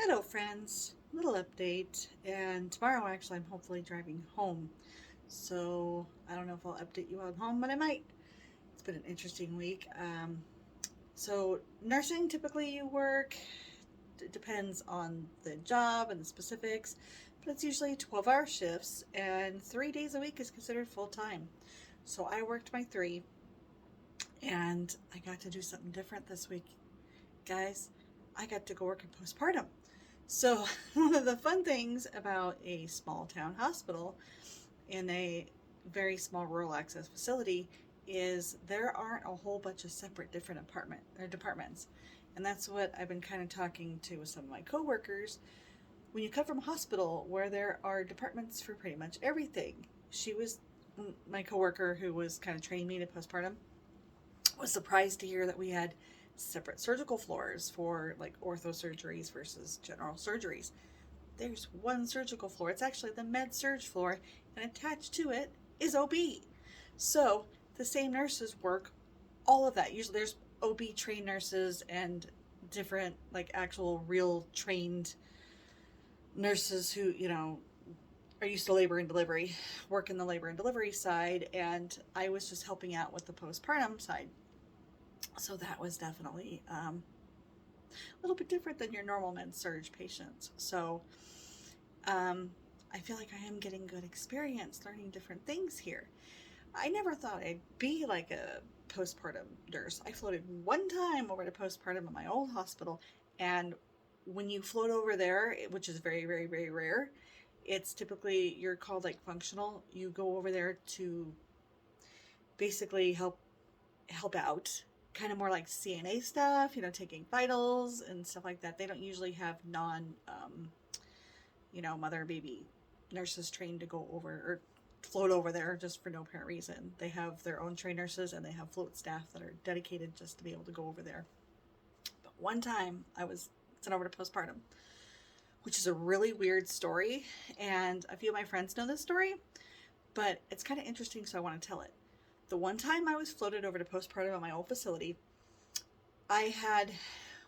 Hello, friends. Little update, and tomorrow actually I'm hopefully driving home. So I don't know if I'll update you on home, but I might. It's been an interesting week. So nursing typically you work. It depends on the job and the specifics, but it's usually 12-hour shifts, and 3 days a week is considered full time. So I worked my three, and I got to do something different this week, guys. I got to go work in postpartum. So, one of the fun things about a small town hospital in a very small rural access facility is there aren't a whole bunch of separate different departments. And that's what I've been kind of talking to with some of my coworkers. When you come from a hospital where there are departments for pretty much everything, she was my coworker who was kind of training me to postpartum was surprised to hear that we had separate surgical floors for like ortho surgeries versus general surgeries. There's one surgical floor. It's actually the med surg floor, and attached to it is OB. So the same nurses work all of that. Usually there's OB trained nurses and different, like actual real trained nurses who, are used to labor and delivery, work in the labor and delivery side, and I was just helping out with the postpartum side. So that was definitely a little bit different than your normal med surge patients. So I feel like I am getting good experience learning different things here. I never thought I'd be like a postpartum nurse. I floated one time over to postpartum at my old hospital, and when you float over there, which is very, very, very rare, it's typically you're called like functional. You go over there to basically help out, kind of more like CNA stuff, taking vitals and stuff like that. They don't usually have mother and baby nurses trained to go over or float over there just for no apparent reason. They have their own trained nurses and they have float staff that are dedicated just to be able to go over there. But one time I was sent over to postpartum, which is a really weird story, and a few of my friends know this story, but it's kind of interesting, so I want to tell it. The one time I was floated over to postpartum at my old facility, I had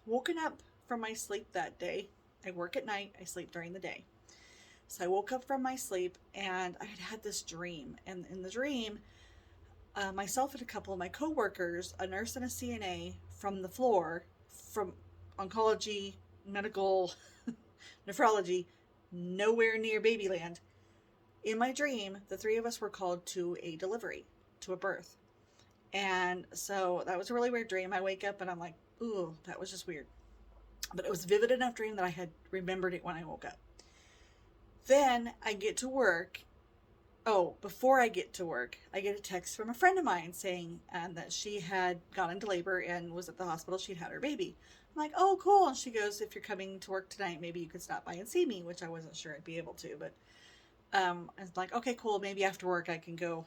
woken up from my sleep that day. I work at night, I sleep during the day. So I woke up from my sleep and I had this dream. And in the dream, myself and a couple of my coworkers, a nurse and a CNA from the floor, from oncology, medical, nephrology, nowhere near Babyland. In my dream, the three of us were called to a delivery, to a birth. And so that was a really weird dream. I wake up and I'm like, ooh, that was just weird. But it was a vivid enough dream that I had remembered it when I woke up. Then I get to work. Oh, before I get to work, I get a text from a friend of mine saying that she had gone into labor and was at the hospital. She'd had her baby. I'm like, oh, cool. And she goes, if you're coming to work tonight, maybe you could stop by and see me, which I wasn't sure I'd be able to. But I was like, okay, cool. Maybe after work I can go,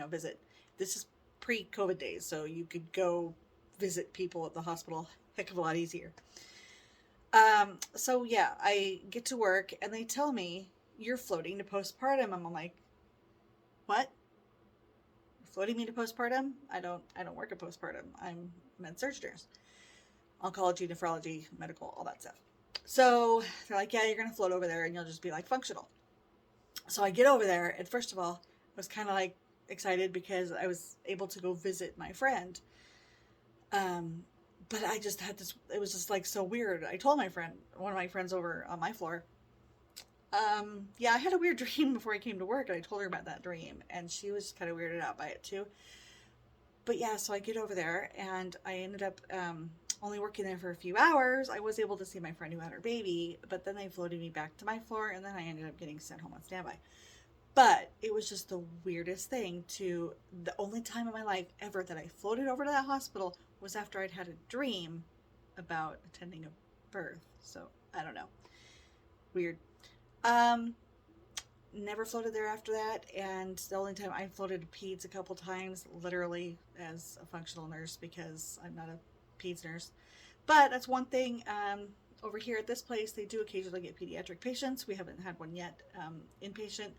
visit. This is pre-COVID days, so you could go visit people at the hospital heck of a lot easier. So yeah, I get to work and they tell me you're floating to postpartum. I'm like, what? You're floating me to postpartum? I don't work at postpartum. I'm a med surg nurse, oncology, nephrology, medical, all that stuff. So they're like, yeah, you're gonna float over there and you'll just be like functional. So I get over there, and first of all, I was kind of like excited because I was able to go visit my friend. Um, but I just had this, it was just like so weird. I told my friend, one of my friends over on my floor, yeah, I had a weird dream before I came to work, and I told her about that dream, and she was kind of weirded out by it too. But yeah, so I get over there, and I ended up only working there for a few hours. I was able to see my friend who had her baby, but then they floated me back to my floor, and then I ended up getting sent home on standby. But it was just the weirdest thing to the only time in my life ever that I floated over to that hospital was after I'd had a dream about attending a birth. So I don't know. Weird. Um, Never floated there after that, and the only time I floated to peds a couple times, literally as a functional nurse because I'm not a peds nurse. But that's one thing. Over here at this place, they do occasionally get pediatric patients. We haven't had one yet, inpatient,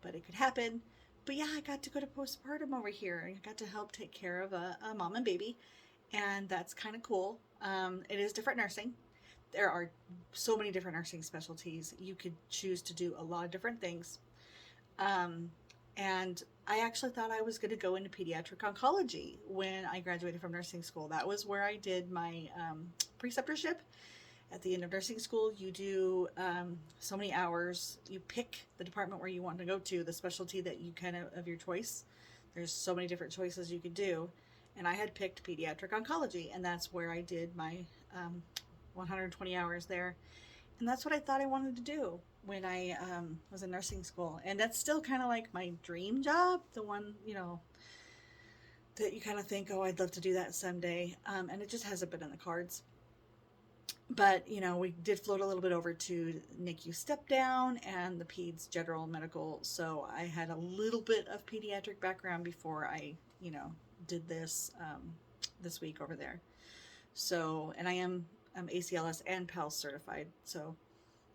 but it could happen. But yeah, I got to go to postpartum over here. I got to help take care of a mom and baby, and that's kind of cool. It is different nursing. there are so many different nursing specialties. You could choose to do a lot of different things. Um, and I actually thought I was going to go into pediatric oncology when I graduated from nursing school. That was where I did my preceptorship. At the end of nursing school, you do so many hours. You pick the department where you want to go to, the specialty that you kind of your choice. There's so many different choices you could do. And I had picked pediatric oncology, and that's where I did my 120 hours there. And that's what I thought I wanted to do when I was in nursing school. And that's still kind of like my dream job, the one, that you kind of think, oh, I'd love to do that someday. And it just hasn't been in the cards. But, we did float a little bit over to NICU step down and the peds general medical. So I had a little bit of pediatric background before I, did this this week over there. So, and I am ACLS and PALS certified. So,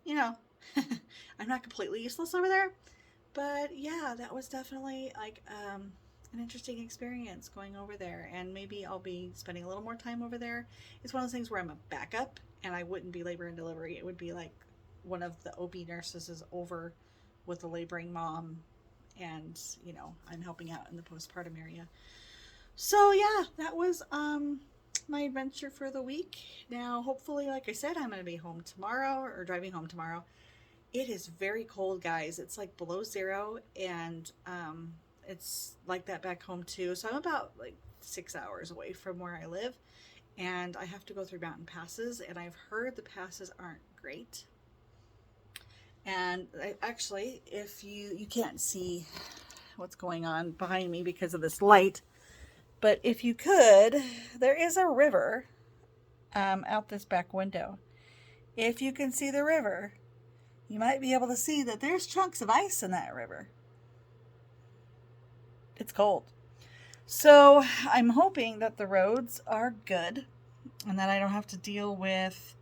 I'm not completely useless over there. But yeah, that was definitely like an interesting experience going over there. And maybe I'll be spending a little more time over there. It's one of those things where I'm a backup and I wouldn't be labor and delivery. It would be like one of the OB nurses is over with a laboring mom. And, I'm helping out in the postpartum area. So yeah, that was my adventure for the week. Now, hopefully, like I said, I'm going to be home tomorrow or driving home tomorrow. It is very cold, guys. It's like below zero, and it's like that back home too. So I'm about like 6 hours away from where I live, and I have to go through mountain passes, and I've heard the passes aren't great. And actually, if you can't see what's going on behind me because of this light, but if you could, there is a river out this back window. If you can see the river, you might be able to see that there's chunks of ice in that river. It's cold. So I'm hoping that the roads are good and that I don't have to deal with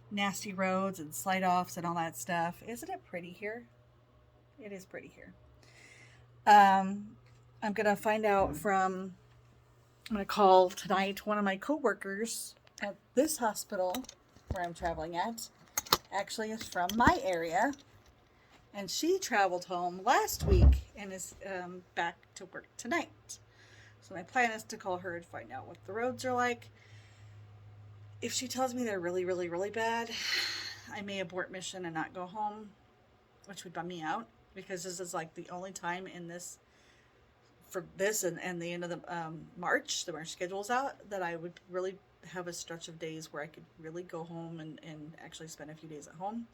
nasty roads and slide offs and all that stuff. Isn't it pretty here? It is pretty here. I'm going to find out I'm going to call tonight one of my coworkers at this hospital where I'm traveling at. Actually is from my area. And she traveled home last week and is back to work tonight. So my plan is to call her and find out what the roads are like. If she tells me they're really, really, really bad, I may abort mission and not go home, which would bum me out because this is like the only time in this for this and the end of the March, the March schedule's out, that I would really have a stretch of days where I could really go home and actually spend a few days at home.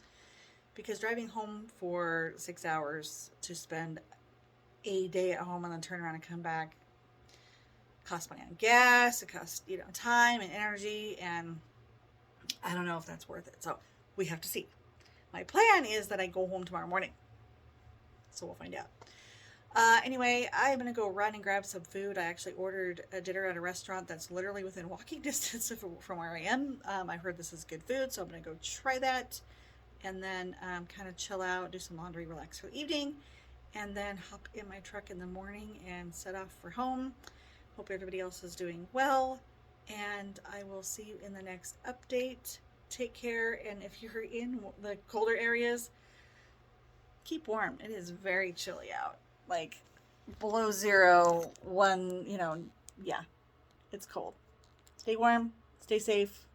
Because driving home for 6 hours to spend a day at home and then turn around and come back costs money on gas, it costs, time and energy, and I don't know if that's worth it. So we have to see. My plan is that I go home tomorrow morning. So we'll find out. Anyway, I'm going to go run and grab some food. I actually ordered a dinner at a restaurant that's literally within walking distance from where I am. I heard this is good food, so I'm going to go try that. And then kind of chill out, do some laundry, relax for the evening. And then hop in my truck in the morning and set off for home. Hope everybody else is doing well. And I will see you in the next update. Take care. And if you're in the colder areas, keep warm. It is very chilly out. Like below 0, 1, yeah, it's cold. Stay warm, stay safe.